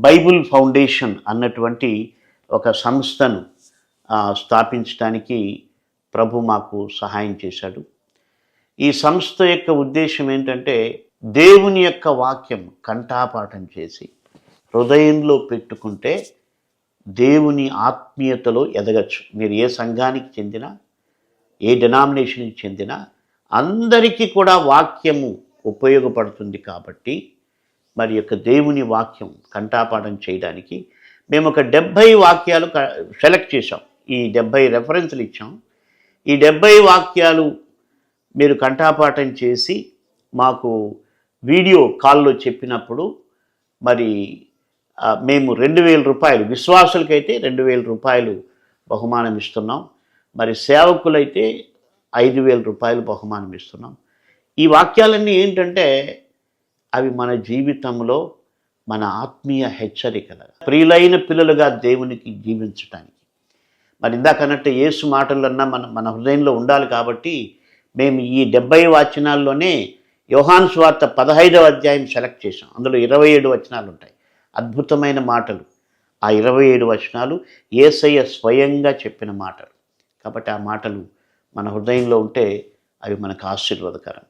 Bible foundation అన్నటువంటి ఒక సంస్థను స్థాపించడానికి ప్రభు మాకు సహాయం చేశాడు. ఈ సంస్థ యొక్క ఉద్దేశం ఏంటంటే దేవుని యొక్క వాక్యం కంఠాపాఠం చేసి హృదయంలో పెట్టుకుంటే దేవుని ఆత్మీయతలో ఎదగచ్చు. మీరు ఏ సంఘానికి చెందినా, ఏ డినామినేషన్కి చెందినా అందరికీ కూడా వాక్యము ఉపయోగపడుతుంది. కాబట్టి మరి యొక్క దేవుని వాక్యం కంఠాపాఠం చేయడానికి మేము ఒక 70 వాక్యాలు సెలెక్ట్ చేసాం. ఈ 70 రెఫరెన్స్లు ఇచ్చాం. ఈ 70 వాక్యాలు మీరు కంఠాపాఠం చేసి మాకు వీడియో కాల్లో చెప్పినప్పుడు మరి మేము 2,000 రూపాయలు, విశ్వాసులకైతే 2,000 రూపాయలు బహుమానం ఇస్తున్నాం. మరి సేవకులైతే 5,000 రూపాయలు బహుమానం ఇస్తున్నాం. ఈ వాక్యాలన్నీ ఏంటంటే అవి మన జీవితంలో మన ఆత్మీయ హెచ్చరికలు, ప్రియులైన పిల్లలుగా దేవునికి జీవించటానికి. మరి ఇందాకన్నట్టు యేసు మాటలన్నా మన హృదయంలో ఉండాలి. కాబట్టి మేము ఈ 70 వచనాల్లోనే యోహాను సువార్త 15వ అధ్యాయం సెలెక్ట్ చేసాం. అందులో 27 వచనాలు ఉంటాయి, అద్భుతమైన మాటలు. ఆ 27 వచనాలు యేసయ్య స్వయంగా చెప్పిన మాటలు. కాబట్టి ఆ మాటలు మన హృదయంలో ఉంటే అవి మనకు ఆశీర్వాదకరం.